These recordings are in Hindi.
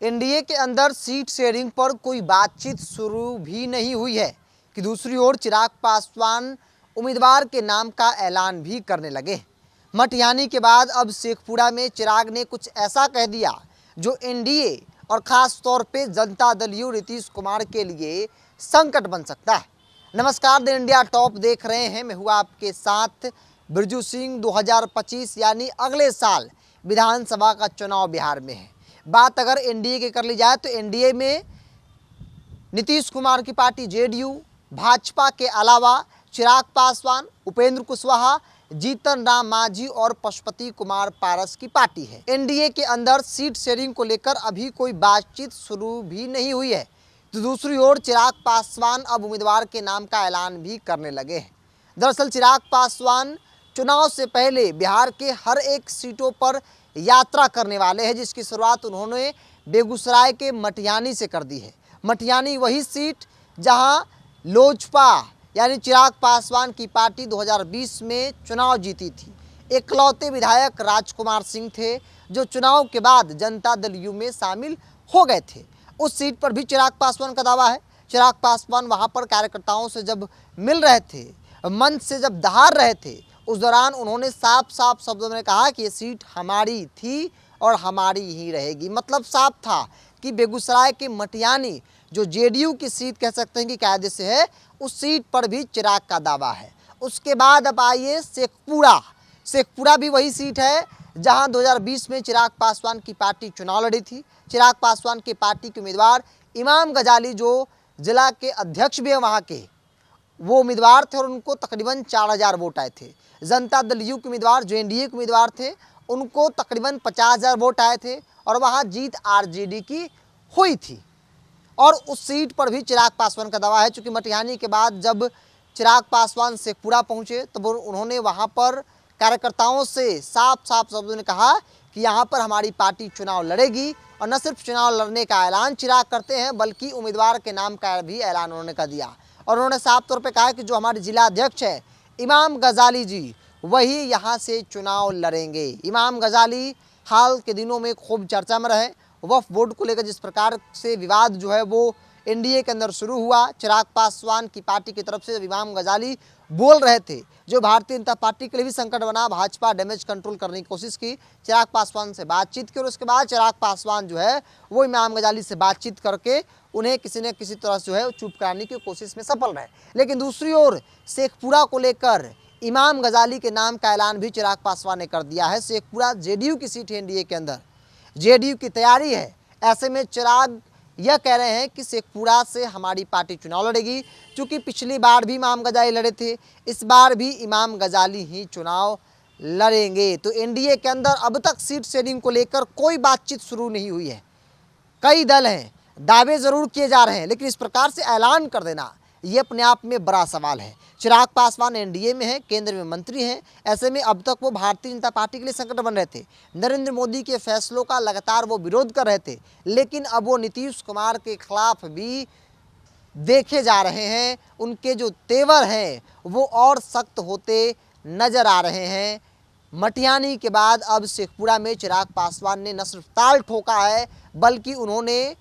एनडीए के अंदर सीट शेयरिंग पर कोई बातचीत शुरू भी नहीं हुई है कि दूसरी ओर चिराग पासवान उम्मीदवार के नाम का ऐलान भी करने लगे। मटिहानी के बाद अब शेखपुरा में चिराग ने कुछ ऐसा कह दिया जो एनडीए और खास तौर पे जनता दल यू नीतीश कुमार के लिए संकट बन सकता है। नमस्कार, द इंडिया टॉप देख रहे हैं। मैं हूँ आपके साथ बिरजू सिंह। 2025 यानी अगले साल विधानसभा का चुनाव बिहार में है। बात अगर एनडीए की कर ली जाए तो एनडीए में नीतीश कुमार की पार्टी जेडीयू, भाजपा के अलावा चिराग पासवान, उपेंद्र कुशवाहा, जीतन राम मांझी और पशुपति कुमार पारस की पार्टी है। एनडीए के अंदर सीट शेयरिंग को लेकर अभी कोई बातचीत शुरू भी नहीं हुई है, तो दूसरी ओर चिराग पासवान अब उम्मीदवार के नाम का ऐलान भी करने लगे हैं। दरअसल चिराग पासवान चुनाव से पहले बिहार के हर एक सीटों पर यात्रा करने वाले हैं, जिसकी शुरुआत उन्होंने बेगूसराय के मटिहानी से कर दी है। मटिहानी वही सीट जहां लोजपा यानी चिराग पासवान की पार्टी 2020 में चुनाव जीती थी। इकलौते विधायक राजकुमार सिंह थे जो चुनाव के बाद जनता दल यू में शामिल हो गए थे। उस सीट पर भी चिराग पासवान का दावा है। चिराग पासवान वहां पर कार्यकर्ताओं से जब मिल रहे थे, मंच से जब दहाड़ रहे थे, उस दौरान उन्होंने साफ साफ शब्दों में कहा कि ये सीट हमारी थी और हमारी ही रहेगी। मतलब साफ था कि बेगूसराय के मटिहानी जो जेडीयू की सीट कह सकते हैं कि कायदे से है, उस सीट पर भी चिराग का दावा है। उसके बाद अब आइए शेखपुरा। शेखपुरा भी वही सीट है जहां 2020 में चिराग पासवान की पार्टी चुनाव लड़ी थी। चिराग पासवान की पार्टी के उम्मीदवार इमाम गजाली जो जिला के अध्यक्ष भी हैं वहाँ के, वो उम्मीदवार थे और उनको तकरीबन 4000 वोट आए थे। जनता दल यू के उम्मीदवार जो एनडीए के उम्मीदवार थे, उनको तकरीबन 50,000 वोट आए थे और वहाँ जीत आरजेडी की हुई थी। और उस सीट पर भी चिराग पासवान का दावा है। चूँकि मटिहानी के बाद जब चिराग पासवान शेखपुरा पहुँचे तो उन्होंने वहाँ पर कार्यकर्ताओं से साफ साफ शब्दों में कहा कि यहाँ पर हमारी पार्टी चुनाव लड़ेगी। और न सिर्फ चुनाव लड़ने का ऐलान चिराग करते हैं, बल्कि उम्मीदवार के नाम का भी ऐलान उन्होंने कर दिया। और उन्होंने साफ तौर पे कहा कि जो हमारे जिला अध्यक्ष है इमाम गजाली जी, वही यहाँ से चुनाव लड़ेंगे। इमाम गजाली हाल के दिनों में खूब चर्चा में रहे। वक्फ बोर्ड को लेकर जिस प्रकार से विवाद जो है वो एनडीए के अंदर शुरू हुआ, चिराग पासवान की पार्टी की तरफ से जब इमाम गजाली बोल रहे थे, जो भारतीय जनता पार्टी के लिए भी संकट बना। भाजपा डैमेज कंट्रोल करने की कोशिश की, चिराग पासवान से बातचीत की और उसके बाद चिराग पासवान जो है वो इमाम गजाली से बातचीत करके उन्हें किसी न किसी तरह से जो है चुप कराने की कोशिश में सफल रहे। लेकिन दूसरी ओर शेखपुरा को लेकर इमाम गजाली के नाम का ऐलान भी चिराग पासवान ने कर दिया है। शेखपुरा जेडीयू की सीट है, एनडीए के अंदर जेडीयू की तैयारी है। ऐसे में चिराग यह कह रहे हैं कि शेखपुरा से हमारी पार्टी चुनाव लड़ेगी। क्योंकि पिछली बार भी इमाम गजाली लड़े थे, इस बार भी इमाम गजाली ही चुनाव लड़ेंगे। तो एनडीए के अंदर अब तक सीट शेयरिंग को लेकर कोई बातचीत शुरू नहीं हुई है। कई दल हैं, दावे ज़रूर किए जा रहे हैं, लेकिन इस प्रकार से ऐलान कर देना ये अपने आप में बड़ा सवाल है। चिराग पासवान एनडीए में है, केंद्र में मंत्री हैं। ऐसे में अब तक वो भारतीय जनता पार्टी के लिए संकट बन रहे थे। नरेंद्र मोदी के फैसलों का लगातार वो विरोध कर रहे थे, लेकिन अब वो नीतीश कुमार के खिलाफ भी देखे जा रहे हैं। उनके जो तेवर हैं वो और सख्त होते नजर आ रहे हैं। मटिहानी के बाद अब शेखपुरा में चिराग पासवान ने न सिर्फ ताल ठोका है, बल्कि उन्होंने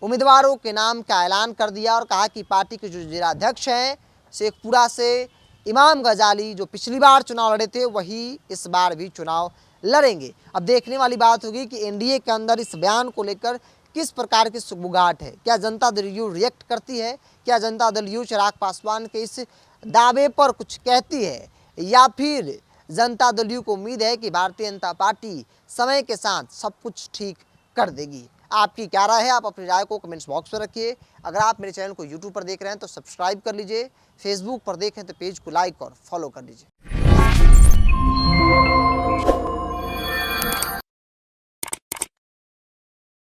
उम्मीदवारों के नाम का ऐलान कर दिया और कहा कि पार्टी के जो जिलाध्यक्ष हैं शेखपुरा से इमाम गजाली, जो पिछली बार चुनाव लड़े थे, वही इस बार भी चुनाव लड़ेंगे। अब देखने वाली बात होगी कि एनडीए के अंदर इस बयान को लेकर किस प्रकार की सुगबुगाहट है। क्या जनता दल यू रिएक्ट करती है? क्या जनता दल यू चिराग पासवान के इस दावे पर कुछ कहती है, या फिर जनता दल यू को उम्मीद है कि भारतीय जनता पार्टी समय के साथ सब कुछ ठीक कर देगी? आपकी क्या राय है? आप अपनी राय को कमेंट्स बॉक्स में रखिए। अगर आप मेरे चैनल को यूट्यूब पर देख रहे हैं तो सब्सक्राइब कर लीजिए, फेसबुक पर देखें तो पेज को लाइक और फॉलो कर लीजिए।